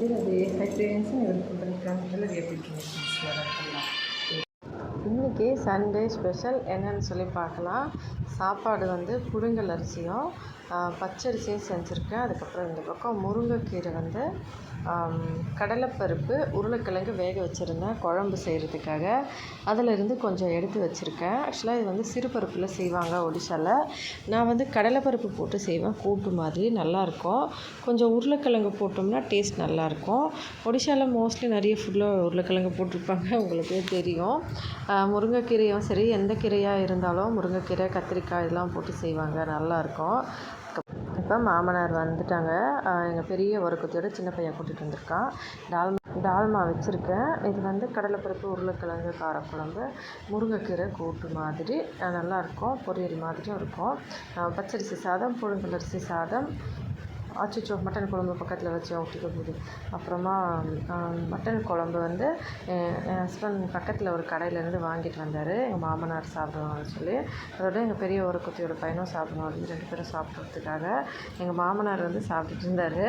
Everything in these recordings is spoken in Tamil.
இன்றைக்கி சண்டே ஸ்பெஷல் என்னென்னு சொல்லி பார்க்கலாம். சாப்பாடு வந்து புழுங்கல் அரிசியும் பச்சரிசியும் செஞ்சுருக்கேன். அதுக்கப்புறம் இந்த பக்கம் முருங்கைக்கீரை வந்து கடலைப்பருப்பு உருளைக்கிழங்கு வேக வச்சுருந்தேன் குழம்பு செய்கிறதுக்காக. அதிலிருந்து கொஞ்சம் எடுத்து வச்சுருக்கேன். ஆக்சுவலாக இது வந்து சிறுபருப்பில் செய்வாங்க ஒடிசாவில். நான் வந்து கடலைப்பருப்பு போட்டு செய்வேன், கூட்டு மாதிரி நல்லாயிருக்கும். கொஞ்சம் உருளைக்கிழங்கு போட்டோம்னா டேஸ்ட் நல்லாயிருக்கும். ஒடிசாவில் மோஸ்ட்லி நிறைய ஃபுட்டில் உருளைக்கிழங்கு போட்டிருப்பாங்க, உங்களுக்கே தெரியும். முருங்கைக்கீரையும் சரி, எந்த கீரையாக இருந்தாலும் முருங்கைக்கீரை கத்திரிக்காய் இதெல்லாம் போட்டு செய்வாங்க, நல்லாயிருக்கும். இப்போ மாமனார் வந்துட்டாங்க. எங்கள் பெரிய ஒரு குத்தியோட சின்ன பையன் கூட்டிகிட்டு வந்திருக்கான். டால்மா வச்சுருக்கேன். இது வந்து கடலைப்பருப்பு உருளைக்கிழங்கு காரக்குழம்பு, முருங்கைக்கீரை கூட்டு மாதிரி நல்லாயிருக்கும், பொரியல் மாதிரியும் இருக்கும். பச்சரிசி சாதம், புழுங்கல் அரிசி சாதம், அச்சோ மட்டன் குழம்பு பக்கத்தில் வச்சு ஊற்றிக்க போகுது. அப்புறமா மட்டன் குழம்பு வந்து என் ஹஸ்பண்ட் பக்கத்தில் ஒரு கடையிலேருந்து வாங்கிட்டு வந்தார், எங்கள் மாமனார் சாப்பிடுவாங்கன்னு சொல்லி. அதோட எங்கள் பெரிய ஒரு குத்தியோட பையனும் சாப்பிடுவோம் அப்படின்னு 2 பேரும் சாப்பிட்றதுக்காக எங்கள் மாமனார் வந்து சாப்பிட்டுட்டு இருந்தார்.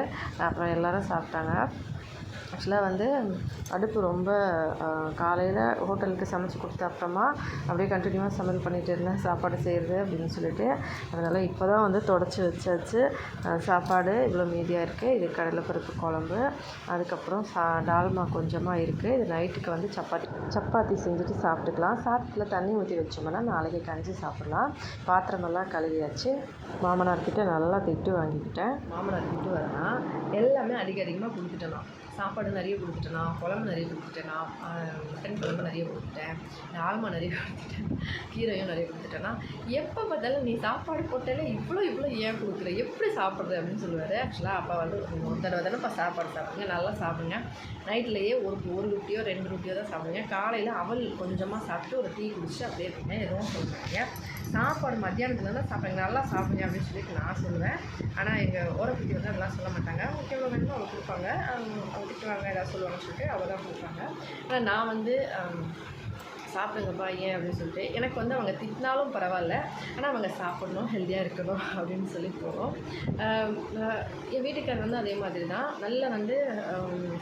அப்புறம் எல்லோரும் சாப்பிட்டாங்க. ஆக்சுவலாக வந்து அடுப்பு ரொம்ப காலையில் ஹோட்டலுக்கு சமைச்சி கொடுத்த அப்புறமா அப்படியே கண்டினியூவாக சமையல் பண்ணிகிட்டு இருந்தேன், சாப்பாடு செய்கிறது அப்படின்னு சொல்லிட்டு. அதனால் இப்போ தான் வந்து தொடச்சி வச்சாச்சு. சாப்பாடு இவ்வளோ மீதியாக இருக்குது. இது கடலைப்பருப்பு குழம்பு, அதுக்கப்புறம் டால்மா கொஞ்சமாக இருக்குது. இது நைட்டுக்கு வந்து சப்பாத்தி செஞ்சுட்டு சாப்பிட்டுக்கலாம். சாதத்தில் தண்ணி ஊற்றி வச்சோம்னா நாளைக்கு கஞ்சி சாப்பிட்லாம். பாத்திரமெல்லாம் கழுவியாச்சு. மாமனார்கிட்ட நல்லா திட்டு வாங்கிக்கிட்டேன். மாமனார் திட்டு வரேன்னா எல்லாமே அதிகமாக கொடுத்துட்டேன். சாப்பாடு நிறைய கொடுத்துட்டேனா, குழம்பு நிறைய கொடுத்துட்டேனா, மட்டன் குழம்பு நிறைய கொடுத்துட்டேன், டால்மா நிறைய கொடுத்துட்டேன், கீரையும் நிறைய கொடுத்துட்டேன்னா, எப்போ பார்த்தாலும் நீ சாப்பாடு போட்டாலே இவ்வளோ ஏன் கொடுக்குற, எப்படி சாப்பிட்றது அப்படின்னு சொல்லுவார். ஆக்சுவலாக அப்பா வந்து ஒரு தடவை தானேப்பா சாப்பாடு சாப்பிடுங்க, நல்லா சாப்பிடுங்க. நைட்லேயே ஒரு ரொட்டியோ 2 ரொட்டியோ தான் சாப்பிடுங்க. காலையில் அவல் கொஞ்சமாக சாப்பிட்டு ஒரு டீ குடிச்சு அப்படியே இருப்பீங்க, எதுவும் சொல்லுவாங்க. சாப்பாடு மத்தியானத்தில் தான் சாப்பிடுங்க, நல்லா சாப்பிடுங்க அப்படின்னு சொல்லிட்டு நான் சொல்லுவேன். ஆனால் எங்கள் ஓரப்பத்தி வந்து அதெல்லாம் சொல்ல மாட்டாங்க. அவங்களுக்கு எவ்வளோ வேணுமோ அவங்க கொடுப்பாங்க. அவங்க திட்டுவாங்க, ஏதாவது சொல்லுவாங்கன்னு சொல்லிட்டு அவள் தான் கொடுப்பாங்க. ஆனால் நான் வந்து சாப்பிடுங்கப்பா ஏன் அப்படின்னு சொல்லிட்டு, எனக்கு வந்து அவங்க திட்டினாலும் பரவாயில்ல, ஆனால் அவங்க சாப்பிட்ணும், ஹெல்த்தியாக இருக்கணும் அப்படின்னு சொல்லி போகிறோம். என் வீட்டுக்காரர் வந்து அதே மாதிரி தான், நல்லா வந்து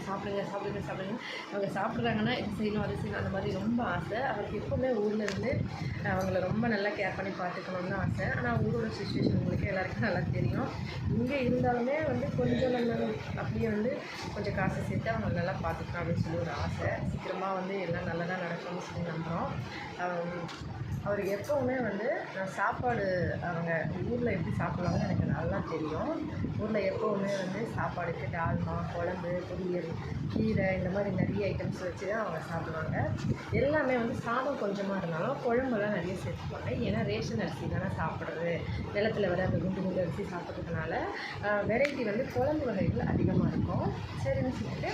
சாப்பிடுங்க சாப்பிடுங்க சாப்பிடுங்க. அவங்க சாப்பிட்றாங்கன்னா இது செய்யணும் அது செய்யணும் அந்த மாதிரி ரொம்ப ஆசை. அவருக்கு எப்போவுமே ஊரில் இருந்து அவங்கள ரொம்ப நல்லா கேர் பண்ணி பார்த்துக்கணும்னு ஆசை. ஆனால் ஊரோட சுச்சுவேஷன் உங்களுக்கு எல்லாருக்கும் நல்லா தெரியும். இங்கே இருந்தாலுமே வந்து கொஞ்சம் நம்ம அப்படியே வந்து கொஞ்சம் காசை சேர்த்து அவங்க நல்லா பார்த்துக்கணும் அப்படின்னு சொல்லி ஒரு ஆசை. சீக்கிரமாக வந்து எல்லாம் நல்லதாக நடக்கும்னு சொல்லி நம்புகிறோம். அவருக்கு எப்போவுமே வந்து சாப்பாடு அவங்க ஊரில் எப்படி சாப்பிடுவாங்கன்னு எனக்கு நல்லா தெரியும். ஊரில் எப்போவுமே வந்து சாப்பாடுக்கு டால்மா, குழம்பு, பொரியல், கீரை இந்த மாதிரி நிறைய ஐட்டம்ஸ் வச்சு தான் அவங்க சாப்பிடுவாங்க. எல்லாமே வந்து சாதம் கொஞ்சமாக இருந்தாலும் குழம்புலாம் நிறைய சேர்த்துப்பாங்க. ஏன்னா ரேஷன் அரிசி தானே சாப்பிட்றது, நிலத்தில் வர அந்த குண்டு அரிசி சாப்பிட்றதுனால வெரைட்டி வந்து குழம்பு வகைகள் அதிகமாக இருக்கும். சரின்னு சொல்லிட்டு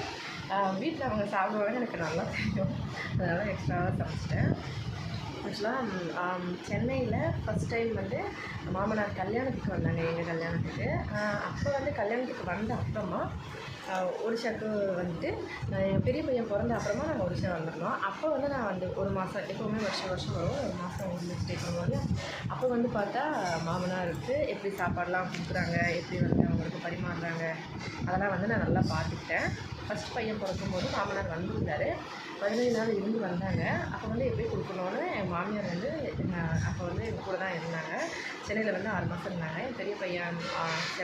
வீட்டில் அவங்க சாப்பிடுவாங்கன்னு எனக்கு நல்லா தெரியும். அதனால் எக்ஸ்ட்ராவாக சமைச்சிட்டேன். ஆக்சுவலாக சென்னையில் ஃபஸ்ட் டைம் வந்து மாமனார் கல்யாணத்துக்கு வந்தாங்க, எங்கள் கல்யாணத்துக்கு. அப்போ வந்து கல்யாணத்துக்கு வந்த அப்புறமா ஒடிஷாவுக்கு வந்துட்டு எங்கள் பெரிய பையன் பிறந்த அப்புறமா நாங்கள் ஒடிஷா வந்துருந்தோம். அப்போ வந்து நான் வந்து 1 மாதம், எப்போவுமே வருஷம் வரும், 1 மாதம் வந்து ஸ்டே பண்ணுவாங்க. அப்போ வந்து பார்த்தா மாமனாருக்கு எப்படி சாப்பாடெலாம் கொடுக்குறாங்க, எப்படி வந்து அவங்களுக்கு பரிமாறுறாங்க, அதெல்லாம் வந்து நான் நல்லா பார்த்துக்கிட்டேன். ஃபஸ்ட் பையன் பிறக்கும்போது மாமனார் வந்திருந்தார், 15 நாள் இருந்து வந்தாங்க. அப்போ வந்து எப்படி கொடுக்கணும்னு என் மாமியார் வந்து அப்போ வந்து எங்கள் கூட தான் இருந்தாங்க. சென்னையில் வந்து 6 மாதம் இருந்தாங்க. என் பெரிய பையன்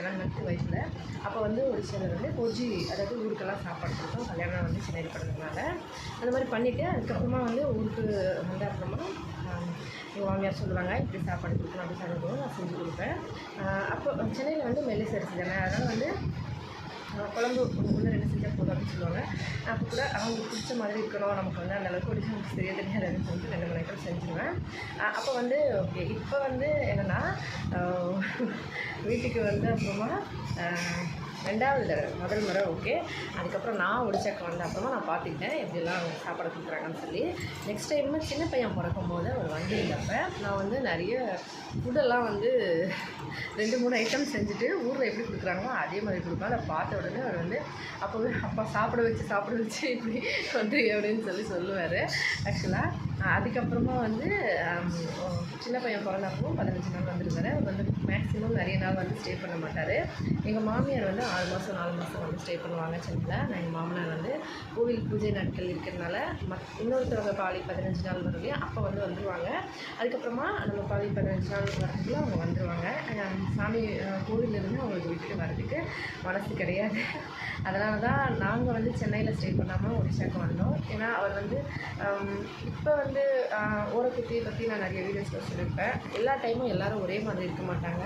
7 month வயசில். அப்போ வந்து ஒடிசாவில் வந்து பொஜி, அதாவது ஊருக்கெல்லாம் சாப்பாடு கொடுத்தோம், கல்யாணம் வந்து சென்னையில் பண்ணதுனால அந்த மாதிரி பண்ணிவிட்டு அதுக்கப்புறமா வந்து ஊருக்கு வந்த அப்புறமா எங்கள் மாமியார் சொல்லுவாங்க இப்படி சாப்பாடு கொடுக்கணும் அப்படி சொல்லும்போது நான் செஞ்சு கொடுப்பேன். அப்போ சென்னையில் வந்து மெல்லிசை அரிசி தானே, அதனால் வந்து குழம்பு 1-2 செஞ்சால் போதும் அப்படின்னு சொல்லுவாங்க. அப்போ கூட அவங்களுக்கு பிடிச்ச மாதிரி இருக்கணும், நமக்கு வந்து அந்தளவுக்கு ஒடிசா நமக்கு சரியாக தெரியாதுன்னு சொல்லிட்டு 2 மணி நேரம் செஞ்சுருவேன். அப்போ வந்து ஓகே. இப்போ வந்து என்னென்னா வீட்டுக்கு வந்து அப்புறமா 2வது தடவை, முதல் முறை ஓகே. அதுக்கப்புறம் நான் ஒடிசாக்கு வந்த அப்புறமா நான் பார்த்துக்கிட்டேன் எப்படிலாம் சாப்பாடு கொடுக்குறாங்கன்னு சொல்லி. நெக்ஸ்ட் டைமு சின்ன பையன் பிறக்கும் போது அவர் வந்திருந்தப்போ நான் வந்து நிறைய ஃபுட்டெல்லாம் வந்து 2-3 ஐட்டம் செஞ்சுட்டு ஊரில் எப்படி கொடுக்குறாங்களோ அதே மாதிரி கொடுப்பேன். அதை பார்த்த உடனே அவர் வந்து அப்போவே அப்பா சாப்பிட வச்சு இப்படி வந்து அப்படின்னு சொல்லி சொல்லுவார். ஆக்சுவலாக அதுக்கப்புறமா வந்து சின்ன பையன் பிறந்தப்போ 15 நாள் வந்துருந்தாரு. அவர் வந்து மேக்ஸிமம் நிறைய நாள் வந்து ஸ்டே பண்ண மாட்டார். எங்கள் மாமியார் வந்து 6 மாதம் 4 மாதம் வந்து ஸ்டே பண்ணுவாங்க சென்னையில். நான் எங்கள் மாமனார் வந்து கோவில் பூஜை நாட்கள் இருக்கிறதுனால இன்னொருத்தவங்க பாலி 15 நாள் வரும் இல்லையா, அப்போ வந்து வந்துடுவாங்க. அதுக்கப்புறமா நம்ம பாலி 15 நாள் வரதுக்குள்ளே அவங்க வந்துடுவாங்க. சாமி கோவிலிருந்து அவங்களுக்கு விட்டுட்டு வரதுக்கு மனசு கிடையாது. அதனால தான் நாங்கள் வந்து சென்னையில் ஸ்டே பண்ணாமல் ஒடிஷாவுக்கு வந்தோம். ஏன்னா அவர் வந்து இப்போ வந்து ஓரக்குத்தியை பற்றி நான் நிறைய வீடியோஸில் சொல்லியிருப்பேன். எல்லா டைமும் எல்லோரும் ஒரே மாதிரி இருக்க மாட்டாங்க.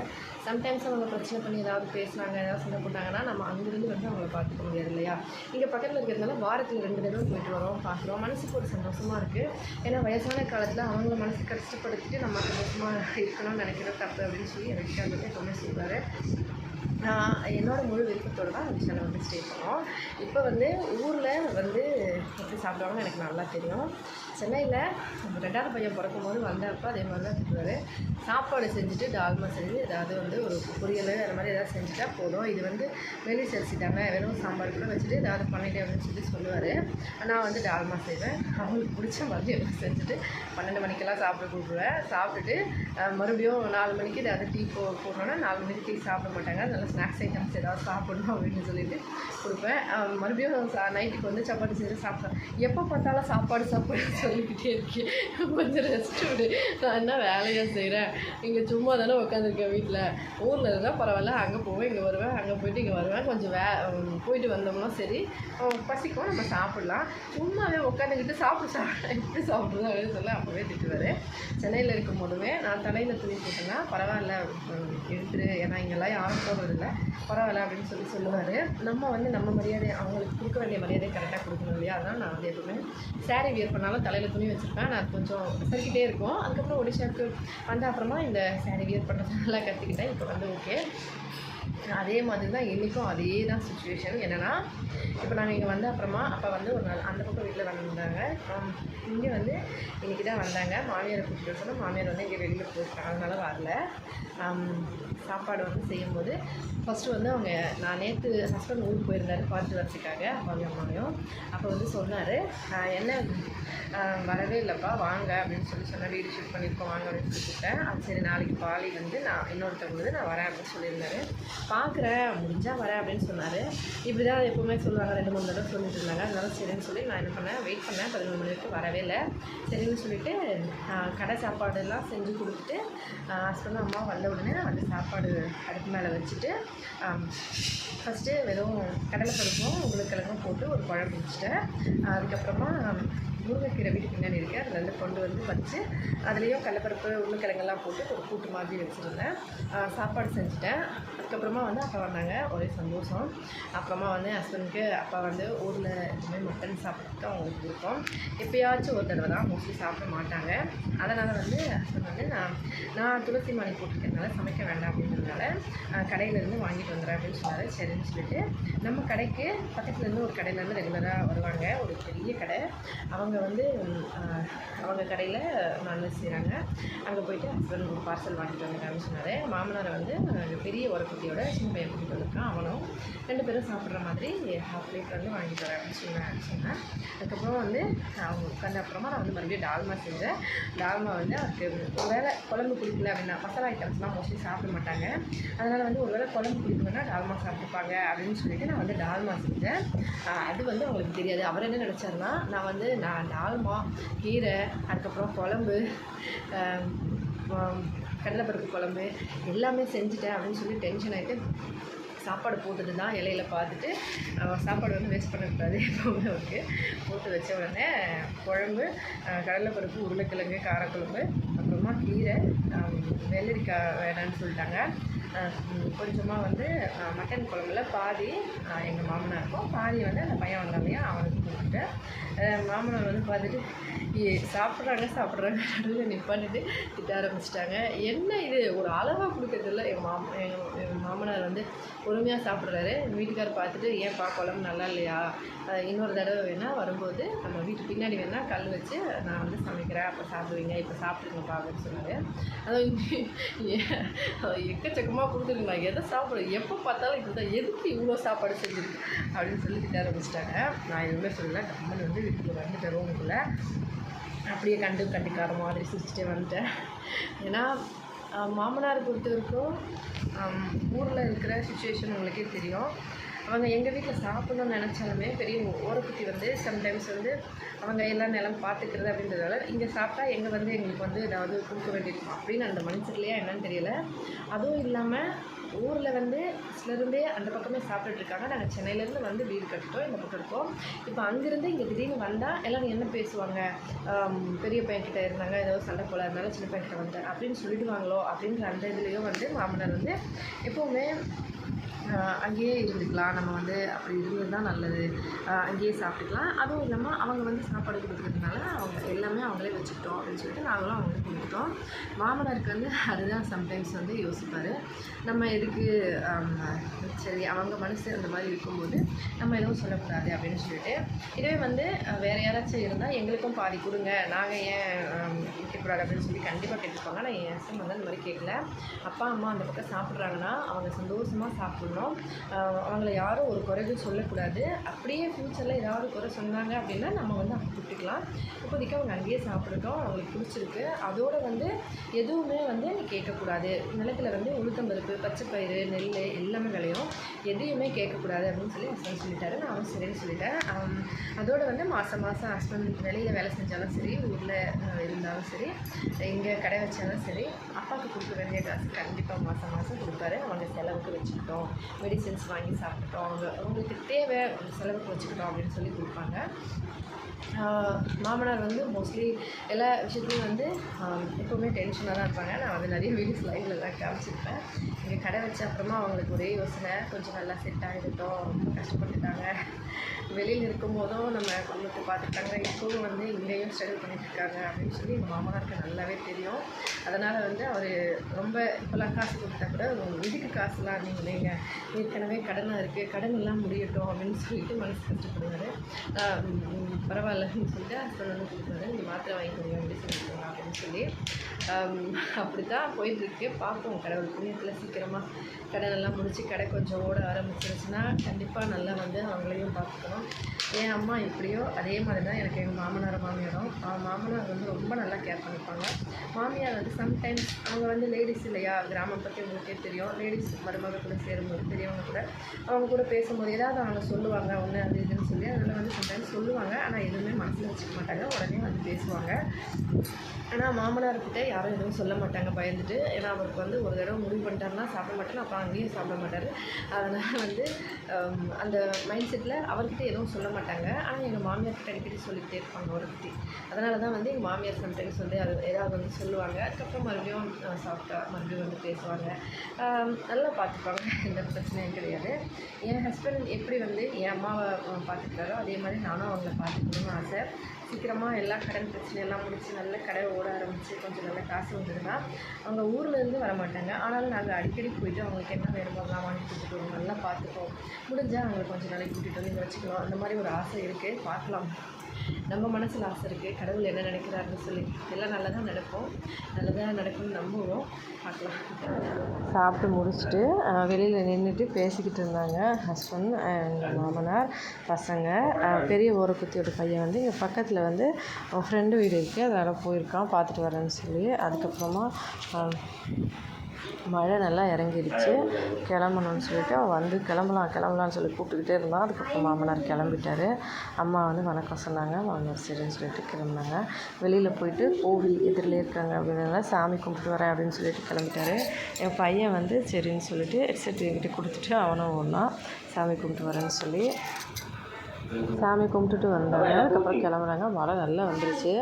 சம்டைம்ஸ் அவங்க பிரச்சனை பண்ணி ஏதாவது பேசுனாங்க, ஏதாவது சண்டை போட்டாங்கன்னா நம்ம அங்கேருந்து வந்து அவங்கள பார்த்துக்க முடியாது இல்லையா. இங்கே பக்கத்தில் இருக்கிறதுனால வாரத்தில் 2 தடவை போயிட்டு வரோம், பார்க்குறோம். மனசுக்கு ஒரு சந்தோஷமாக இருக்குது. ஏன்னா வயசான காலத்தில் அவங்கள மனசு கஷ்டப்படுத்திட்டு நம்ம சந்தோஷமாக இருக்கணும்னு நினைக்கிறது தப்பு அப்படின்னு சொல்லி எனக்கு வந்து எப்பவுமே சொல்லுவார். என்னோடய முழு விருப்பத்தோடு தான் ஒடிஷாவில் வந்து ஸ்டே பண்ணோம். இப்போ வந்து ஊரில் வந்து எப்படி சாப்பிடுவாங்கன்னு எனக்கு நல்லா தெரியும். சென்னையில் 2வது பையன் பிறக்கும்போது வந்தப்போ அதே மாதிரி தான் திட்டுவார். சாப்பாடு செஞ்சுட்டு டால்மா செஞ்சு ஏதாவது வந்து ஒரு பொரியல் அது மாதிரி ஏதாவது செஞ்சுட்டா போதும். இது வந்து மெலிஸ் அரிசி தானே, வெறும் சாம்பார் கூட வச்சுட்டு ஏதாவது பண்ணிட்டே அப்படின்னு சொல்லி சொல்லுவார். நான் வந்து டால்மா செய்வேன். அவங்களுக்கு பிடிச்ச மாதிரி எல்லாம் செஞ்சுட்டு 12 மணிக்கெல்லாம் சாப்பிட கூப்பிடுவேன். சாப்பிட்டுட்டு மறுபடியும் 4 மணிக்கு ஏதாவது டீ போடணுன்னா 4 மணிக்கு டீ சாப்பிட மாட்டாங்க. அதனால் ஸ்நாக்ஸ் ஐட்டம்ஸ் ஏதாவது சாப்பிடணும் அப்படின்னு சொல்லிட்டு கொடுப்பேன். மறுபடியும் நைட்டுக்கு வந்து சப்பாத்தி செஞ்சு சாப்பிட்டேன். எப்போ பார்த்தாலும் சாப்பாடு சொல்லிக்கிட்டே இருக்கேன், கொஞ்சம் ரெஸ்ட் விடு, நான் என்ன வேலையாக செய்கிறேன், இங்கே சும்மா தானே உட்காந்துருக்கேன் வீட்டில். ஊரில் இருந்தால் பரவாயில்ல, அங்கே போவேன் இங்கே வருவேன், அங்கே போய்ட்டு இங்கே வருவேன், கொஞ்சம் போயிட்டு வந்தோம்னா சரி பசிக்கும் நம்ம சாப்பிட்லாம், சும்மாவே உட்காந்துக்கிட்டு சாப்பிட எப்படி சாப்பிட்றது அப்படின்னு சொல்ல அப்போவே திட்டுவார். சென்னையில் இருக்கும் போதுமே நான் தலையில் துணி போட்டேன்னா பரவாயில்ல எடுத்துரு, ஏன்னா இங்கெல்லாம் யாரும் போடுறதில்ல, பரவாயில்ல அப்படின்னு சொல்லுவார். நம்ம வந்து நம்ம மரியாதை அவங்களுக்கு கொடுக்க வேண்டிய மரியாதை கரெக்டாக கொடுக்கணும் இல்லையா. அதனால் நான் வந்து எப்பவுமே சாரீ வியர் பண்ணாலும் தலையில் துணி வச்சுருப்பேன். நான் கொஞ்சம் சரிக்கிட்டே இருக்கும். அதுக்கப்புறம் ஒடிஷாவுக்கு வந்த அப்புறமா இந்த சாரீ வியர் பண்ணுறது நல்லா கற்றுக்கிட்டேன். இப்போ வந்து ஓகே. அதே மாதிரி தான் இன்றைக்கும் அதே தான் சுச்சுவேஷன். என்னென்னா இப்போ நாங்கள் இங்கே வந்த அப்புறமா அப்போ வந்து ஒரு நாள் அந்த பக்கம் வீட்டில் வந்திருந்தாங்க. இங்கே வந்து இன்றைக்கி தான் வந்தாங்க. மாமியாரை கூப்பிட்டு சொன்னால் மாமியார் வந்து இங்கே வெளியில் போயிருக்காங்க, அதனால வரல. சாப்பாடு வந்து செய்யும்போது ஃபஸ்ட்டு வந்து அவங்க நான் நேற்று ஹஸ்பண்ட் ஊருக்கு போயிருந்தாரு பார்த்துட்டு வரதுக்காக அப்பாவையும் அம்மாவையும். அப்போ வந்து சொன்னார், என்ன வரவே இல்லைப்பா வாங்க அப்படின்னு சொன்னேன். வீடு ஷூட் பண்ணியிருக்கோம் வாங்க அப்படின்னு கூப்பிட்டேன். அது சரி நாளைக்கு பாலி வந்து நான் இன்னொருத்தவங்க வந்து நான் வரேன் அப்படின்னு சொல்லியிருந்தாரு. பார்க்குறேன் முடிஞ்சால் வரேன் அப்படின்னு சொன்னார். இப்படி தான் எப்போவுமே சொல்லுவாங்க, 2-3 தடவை சொல்லிட்டு இருந்தாங்க. அதனால சரின்னு சொல்லி நான் என்ன பண்ணேன், வெயிட் பண்ணேன். 11 மணி வரைக்கும் வரவே இல்லை. சரின்னு சொல்லிவிட்டு கடை சாப்பாடெல்லாம் செஞ்சு கொடுத்துட்டு ஹஸ்பண்டும் அம்மா வந்த உடனே அந்த சாப்பாடு அடுப்பு மேலே வச்சுட்டு ஃபஸ்ட்டு வெறும் கடலைப்பருப்பும் உருளைக்கிழங்கும் போட்டு ஒரு குழம்பு வச்சுட்டேன். அதுக்கப்புறமா முருங்கைக்கீரை வீட்டு பின்னாடி இருக்குது, அதில் வந்து கொண்டு வந்து வச்சு அதுலேயும் கடலைப்பருப்பு உருளைக்கிழங்கெல்லாம் போட்டு ஒரு கூட்டு மாதிரி வச்சுருந்தேன். சாப்பாடு செஞ்சுட்டேன். அதுக்கப்புறமா வந்து அப்பா வந்தாங்க, ஒரே சந்தோஷம். அப்புறமா வந்து ஹஸ்பண்டுக்கு அப்பா வந்து ஊரில் எப்பவுமே மட்டன் சாப்பிட்றதுக்கு அவங்களுக்கு பிடிக்கும். எப்போயாச்சும் ஒரு தடவை தான், மோஸ்ட்லி சாப்பிட மாட்டாங்க. அதனால் வந்து ஹஸ்பண்ட் வந்து நான் துளசி மாலை போட்டிருக்கிறதுனால சமைக்க வேண்டாம் அப்படின்றதுனால கடையிலேருந்து வாங்கிட்டு வந்துடுறேன் அப்படின்னு சொன்னார். சரின்னு சொல்லிட்டு நம்ம கடைக்கு பக்கத்துலேருந்து ஒரு கடையிலேருந்து ரெகுலராக வருவாங்க, ஒரு பெரிய கடை. அவங்க வந்து அவங்க கடையில் நான்வெஜ் செய்கிறாங்க. அங்கே போய்ட்டு ஹஸ்பண்ட் ஒரு பார்சல் வாங்கிட்டு வந்துட்டாங்கன்னு சொன்னார். மாமனாரை வந்து பெரிய உரக்குட்டியோட சின்ன பையன் கூட்டிகிட்டு வந்திருக்கான். அவனும் 2 பேரும் சாப்பிட்ற மாதிரி ½ லிட்டர் வந்து வாங்கிட்டு வரேன் அப்படின்னு சொன்னேன். அதுக்கப்புறம் வந்து அவங்க உட்காந்த அப்புறமா நான் வந்து மறுபடியும் டால்மா செஞ்சேன். டால்மா வந்து அவருக்கு ஒரு வேளை குழம்பு பிடிக்கல அப்படின்னா, மசாலா ஐட்டம்ஸ்லாம் மோஸ்ட்லி சாப்பிட மாட்டாங்க. அதனால் வந்து ஒரு வேளை குழம்பு பிடிக்கலன்னா டால்மா சாப்பிட்டுப்பாங்க அப்படின்னு சொல்லிட்டு நான் வந்து டால்மா செஞ்சேன். அது வந்து அவங்களுக்கு தெரியாது. அவர் என்ன நினச்சாருன்னா நான் டால்மா கீரை அதுக்கப்புறம் குழம்பு கடலைப்பருப்பு குழம்பு எல்லாமே செஞ்சுட்டேன் அப்படின்னு சொல்லி டென்ஷன் ஆகிட்டு சாப்பாடு போட்டுட்டு தான் இலையில பார்த்துட்டு சாப்பாடு வந்து வேஸ்ட் பண்ணக்கூடாது எப்போவுமே அவருக்கு போட்டு வச்ச உடனே குழம்பு கடலைப்பருப்பு உருளைக்கிழங்கு காரக்குழம்பு அப்புறமா கீரை வெள்ளரிக்காய் வேணான்னு சொல்லிட்டாங்க. கொஞ்சமாக வந்து மட்டன் குழம்புல பாதி எங்கள் மாமனாருக்கும் பாதி வந்து அந்த பையன் வந்தான் இல்லையா அவனுக்கு கொடுத்துட்டேன். மாமனார் வந்து பார்த்துட்டு சாப்பிட்றாங்க நடுவில் நிப்பாட்டிட்டு திட்ட ஆரம்பிச்சிட்டாங்க. என்ன இது ஒரு அளவாக கொடுக்கறதில்ல. எங்கள் மாமனார் வந்து பொறுமையாக சாப்பிட்றாரு. எங்கள் வீட்டுக்காரர் பார்த்துட்டு ஏன்ப்பா குழம்பு நல்லா இல்லையா, இன்னொரு தடவை வேணால் வரும்போது நம்ம வீட்டு பின்னாடி வேணால் கல் வச்சு நான் வந்து சமைக்கிறேன், அப்போ சாப்பிடுவீங்க, இப்போ சாப்பிட்டுருங்கப்பா அப்படின்னு சொன்னார். அதுவும் எக்கச்சக்கமாக கொடுத்துருங்களா, எதை சாப்பிட எப்போ பார்த்தாலும் இப்படி தான், எதுக்கு இவ்வளோ சாப்பாடு செஞ்சுருக்கு அப்படின்னு சொல்லி திட்ட ஆரம்பிச்சிட்டாங்க. நான் எதுவுமே சொல்லலை, கம்மன் வந்து வீட்டுக்கு வந்துட்டு ரூமுக்குள்ளே. அப்படியே கண்டிக்காத மாதிரி சிரிச்சுட்டே வந்துட்டேன். ஏன்னா மாமனார் பொறுத்த வரைக்கும் ஊரில் இருக்கிற சுச்சுவேஷன் உங்களுக்கே தெரியும். அவங்க எங்கள் வீட்டில் சாப்பிட்ணுன்னு நினச்சாலுமே பெரிய ஓரக்குத்தி வந்து சம்டைம்ஸ் வந்து அவங்க எல்லா நிலம் பார்த்துக்கிறது அப்படின்றதால இங்கே சாப்பிட்டா எங்களுக்கு வந்து ஏதாவது கொடுக்க வேண்டியிருக்கும் அப்படின்னு அந்த மனுஷத்துலையே என்னன்னு தெரியல. அதுவும் இல்லாமல் ஊரில் வந்து சிலருந்தே அந்த பக்கமே சாப்பிட்டுட்ருக்காங்க. நாங்கள் சென்னையிலேருந்து வந்து வீடு கட்டிட்டோம், இந்த பக்கம் இருக்கோம். இப்போ அங்கேருந்து இங்கே திடீர்னு வந்தால் எல்லோரும் என்ன பேசுவாங்க, பெரிய பையன்கிட்ட இருந்தாங்க ஏதாவது சண்டை போல இருந்தாலும் சின்ன பையன்கிட்ட வந்தேன் அப்படின்னு சொல்லிடுவாங்களோ அப்படின்ற அந்த இதுலேயும் வந்து மாமனார் வந்து எப்போவுமே அங்கேயே இருந்துக்கலாம், நம்ம வந்து அப்படி இருந்தது தான் நல்லது, அங்கேயே சாப்பிட்டுக்கலாம். அதுவும் இல்லாமல் அவங்க வந்து சாப்பாடு கொடுக்குறதுனால அவங்க எல்லாமே அவங்களே வச்சுக்கிட்டோம் அப்படின்னு சொல்லிட்டு நாங்களும் அவங்களே கொடுத்துட்டோம். மாமனாருக்கு வந்து அதுதான் சம்டைம்ஸ் வந்து யோசிப்பார், நம்ம எதுக்கு சரி அவங்க மனசு அந்த மாதிரி இருக்கும்போது நம்ம எதுவும் சொல்லக்கூடாது அப்படின்னு சொல்லிட்டு. இதுவே வந்து வேறு யாராச்சும் இருந்தால் எங்களுக்கும் பாதி கொடுங்க, நாங்கள் ஏன் கேட்கக்கூடாது அப்படின்னு சொல்லி கண்டிப்பாக கேட்டுப்பாங்க. ஆனால் என் ஹஸ்பண்ட் வந்து அந்த மாதிரி கேட்கல. அப்பா அம்மா அந்த பக்கம் சாப்பிட்றாங்கன்னா அவங்க சந்தோஷமாக சாப்பிடணும், அவங்கள யாரும் ஒரு குறைகள் சொல்லக்கூடாது. அப்படியே ஃப்யூச்சரில் ஏதாவது குறை சொன்னாங்க அப்படின்னா நம்ம வந்து அவங்க திட்டுக்கலாம். இப்போதைக்கு அவங்க அங்கேயே சாப்பிடட்டும், அவங்களுக்கு பிடிச்சிருக்கு. அதோடு வந்து எதுவுமே வந்து நீ கேட்கக்கூடாது, நிலத்தில் வந்து உளுத்தம்பருப்பு பச்சைப்பயிறு நெல் எல்லாமே விளையும், எதையுமே கேட்கக்கூடாது அப்படின்னு சொல்லி ஹஸ்பண்ட் சொல்லிட்டாரு. நான் சரின்னு சொல்லிட்டேன். அதோடு வந்து மாதம் ஹஸ்பண்ட் வெளியில் வேலை செஞ்சாலும் சரி, ஊரில் இருந்தாலும் சரி, இங்கே கடை வச்சாலும் சரி, அப்பாவுக்கு கொடுக்க வேண்டிய காசு கண்டிப்பாக மாதம் கொடுப்பாரு. அவங்க செலவுக்கு வச்சுக்கிட்டோம், மெடிசன்ஸ் வாங்கி சாப்பிட்டோம், அவங்களுக்கு தேவை செலவுக்கு வச்சுக்கிட்டோம் அப்படின்னு சொல்லி கொடுப்பாங்க. மாமனார் வந்து மோஸ்ட்லி எல்லா விஷயத்துலையும் வந்து எப்போவுமே டென்ஷனாக தான் இருப்பாங்க. நான் வந்து நிறைய வீடியோஸ் லைவில் தான் காமிச்சிருப்பேன். இங்கே கடை வச்ச அப்புறமா அவங்களுக்கு ஒரே யோசனை, கொஞ்சம் நல்லா செட் ஆகிட்டோம், ரொம்ப கஷ்டப்பட்டுட்டாங்க, வெளியில் இருக்கும்போதும் நம்ம குடும்பத்தை பார்த்துட்டாங்க, இப்போவும் வந்து இங்கேயும் ஸ்ட்ரகிள் பண்ணிட்டுருக்காங்க அப்படின்னு சொல்லி எங்கள் மாமனாருக்கு நல்லாவே தெரியும். அதனால் வந்து அவர் ரொம்ப இப்போல்லாம் காசு கொடுத்தா கூட இதுக்கு காசுலாம் நீங்க ஏற்கனவே கடனாக இருக்குது, கடன் எல்லாம் முடியட்டும் அப்படின்னு சொல்லிட்டு மனசு கஷ்டப்படுவார். பரவாயில்லன்னு சொல்லிட்டு ஹஸ்பண்ட் வந்து கொடுத்தாரு, நீங்கள் மாத்திரை வாங்கிக்கோங்க மெடிசன் எடுத்துங்க அப்படின்னு சொல்லி. அப்படி தான் போயிட்டுருக்கு. பார்ப்போம் கடவுள் புண்ணியத்தில் சீக்கிரமாக கடனெல்லாம் முடித்து கடை கொஞ்சம் ஓட ஆரம்பிச்சிருச்சுன்னா கண்டிப்பாக நல்லா வந்து அவங்களையும் பார்த்துக்கணும். என் அம்மா எப்படியோ அதே மாதிரி தான் எனக்கு எங்கள் மாமனார் மாமியாரும். மாமனார் வந்து ரொம்ப நல்லா கேர் பண்ணிப்பாங்க. மாமியார் வந்து சம்டைம்ஸ் அவங்க வந்து லேடிஸ் இல்லையா, கிராமம் பற்றி உங்களுக்கே தெரியும், லேடிஸ் மருமக கூட சேரும்போது பெரியவங்க கூட அவங்க கூட பேசும்போது ஏதாவது அவங்க சொல்லுவாங்க ஒன்று அது இதுன்னு சொல்லி, அதனால் வந்து சம்டைம்ஸ் சொல்லுவாங்க. ஆனால் எதுவுமே மனசில் வச்சுக்க மாட்டாங்க, உடனே வந்து பேசுவாங்க. ஆனால் மாமனார்கிட்ட யாரும் எதுவும் சொல்ல மாட்டாங்க பயந்துட்டு. ஏன்னா அவருக்கு வந்து ஒரு தடவை முடிவு பண்ணிட்டாருன்னா சாப்பிட மாட்டேன்னு, அப்புறம் அங்கேயும் சாப்பிட மாட்டார். அதனால் வந்து அந்த மைண்ட் செட்டில் அவர்கிட்ட எதுவும் சொல்ல மாட்டாங்க. ஆனால் எங்கள் மாமியார்கிட்ட அடிக்கடி சொல்லிக்கிட்டே இருப்பாங்க ஒரு பற்றி. அதனால தான் வந்து எங்கள் மாமியார் சம்டைம்ஸ் வந்து அது ஏதாவது வந்து சொல்லுவாங்க. அதுக்கப்புறம் மறுபடியும் சாப்பிட்டா மறுபடியும் வந்து பேசுவாங்க, நல்லா பார்த்துப்பாங்க, எந்த பிரச்சனையும் கிடையாது. என் ஹஸ்பண்ட் எப்படி வந்து என் அம்மாவை பார்த்துக்கிறாரோ அதே மாதிரி நானும் அவங்கள பார்த்துக்கணும்னு ஆசை. சீக்கிரமாக எல்லா கடன் பிரச்சனையெல்லாம் முடித்து நல்ல கடை ஓட ஆரம்பித்து கொஞ்சம் நல்ல காசு வந்துடுனா அவங்க ஊர்லேருந்து வர மாட்டாங்க. ஆனாலும் நாங்கள் அடிக்கடி போயிட்டு அவங்களுக்கு என்ன வேணுமோ அதெல்லாம் வாங்கி கொடுத்துட்டு வருவோம், நல்லா பார்த்துப்போம். முடிஞ்சால் அவங்களை கொஞ்சம் நாளைக்கு கூட்டிகிட்டு வந்து வச்சுக்கணும், அந்த மாதிரி ஒரு ஆசை இருக்குது. பார்க்கலாம், நம்ம மனசில் ஆசை இருக்குது, கடவுள் என்ன நினைக்கிறாருன்னு சொல்லி எல்லாம் நல்லதாக நடக்கும், நல்லதாக நடக்கும்னு நம்புவோம். பார்க்கலாம். சாப்பிட்டு முடிச்சுட்டு வெளியில் நின்றுட்டு பேசிக்கிட்டு இருந்தாங்க ஹஸ்பண்ட் எங்கள் மாமனார் பசங்க. பெரிய ஓரக்குத்தியோட பையன் வந்து இங்கே பக்கத்தில் வந்து அவன் ஃப்ரெண்டு வீடு இருக்குது, அதனால் போயிருக்கான் பார்த்துட்டு வரேன்னு சொல்லி. அதுக்கப்புறமா மழை நல்லா இறங்கிடுச்சு, கிளம்பணும்னு சொல்லிட்டு அவன் வந்து கிளம்பலான்னு சொல்லி கூப்பிட்டுக்கிட்டே இருந்தான். அதுக்கப்புறம் மாமனார் கிளம்பிட்டார். அம்மா வந்து வணக்கம் சொன்னாங்க, மாமனார் சரின்னு சொல்லிட்டு கிளம்புனாங்க. வெளியில் போயிட்டு கோவில் எதிரிலே இருக்காங்க அப்படின்றதுனால சாமி கும்பிட்டு வரேன் அப்படின்னு சொல்லிட்டு கிளம்பிட்டார். என் பையன் வந்து சரின்னு சொல்லிட்டு ஹெட்செட் என்கிட்ட கொடுத்துட்டு அவனும் ஒன்றா சாமி கும்பிட்டு வரேன்னு சொல்லி சாமி கும்பிட்டுட்டு வந்தாங்க. அதுக்கப்புறம் கிளம்புறாங்க. மழை நல்லா வந்துருச்சு.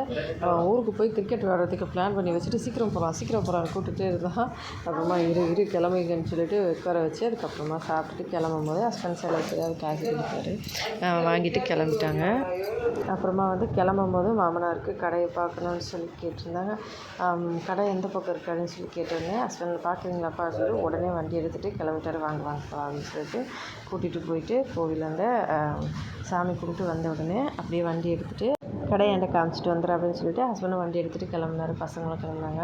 ஊருக்கு போய் கிரிக்கெட் விளையாடுறதுக்கு பிளான் பண்ணி வச்சுட்டு சீக்கிரம் போகிறான் கூப்பிட்டுட்டே இருந்தான். அப்புறமா இரு கிளம்பிங்கன்னு சொல்லிட்டு உட்கார வச்சு அதுக்கப்புறமா சாப்பிட்டுட்டு கிளம்பும்போது ஹஸ்பண்ட் செலவுக்கு ஏதாவது காசு கொடுத்தாரு, வாங்கிட்டு கிளம்பிட்டாங்க. அப்புறமா வந்து கிளம்பும்போது மாமனாருக்கு கடையை பார்க்கணுன்னு சொல்லி கேட்டிருந்தாங்க. கடை எந்த பக்கம் இருக்காதுன்னு சொல்லி கேட்டிருந்தேன். ஹஸ்பண்ட் பார்க்குறீங்களாப்பா சொல்லி உடனே வண்டி எடுத்துகிட்டு கிளம்பிட்டார். வாங்க அப்படின்னு சொல்லிட்டு கூட்டிகிட்டு போயிட்டு கோவில் அந்த சாமி கும்பிட்டு வந்த உடனே அப்படியே வண்டி எடுத்துகிட்டு கடையாண்ட காமிச்சிட்டு வந்துடும் அப்படின்னு சொல்லிட்டு ஹஸ்பண்டும் வண்டி எடுத்துகிட்டு கிளம்புனார். பசங்களும் கிளம்புனாங்க.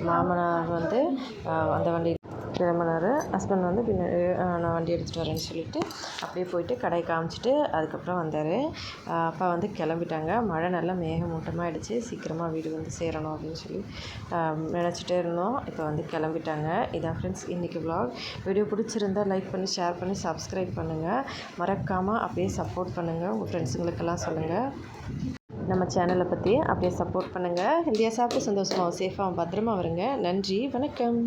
மாமனார் வந்து அந்த வண்டி கிளம்புனார். ஹஸ்பண்ட் வந்து பின்னாடி நான் வண்டி எடுத்துகிட்டு வரேன்னு சொல்லிட்டு அப்படியே போயிட்டு கடையை காமிச்சிட்டு அதுக்கப்புறம் வந்தார். அப்பா வந்து கிளம்பிட்டாங்க. மழை நல்லா மேகமூட்டமாகிடுச்சு, சீக்கிரமாக வீடு வந்து சேரணும் அப்படின்னு சொல்லி நினச்சிட்டே இருந்தோம். இப்போ வந்து கிளம்பிட்டாங்க. இதான் ஃப்ரெண்ட்ஸ் இன்றைக்கி விலாக். வீடியோ பிடிச்சிருந்தால் லைக் பண்ணி ஷேர் பண்ணி சப்ஸ்கிரைப் பண்ணுங்கள். மறக்காமல் அப்படியே சப்போர்ட் பண்ணுங்கள். உங்கள் ஃப்ரெண்ட்ஸுங்களுக்கெல்லாம் சொல்லுங்கள். நம்ம சேனலை பற்றி அப்படியே சப்போர்ட் பண்ணுங்கள். ஹெல்தியாக சாப்பிட்டு சந்தோஷமாக சேஃபாக பத்திரமா வருங்க. நன்றி, வணக்கம்.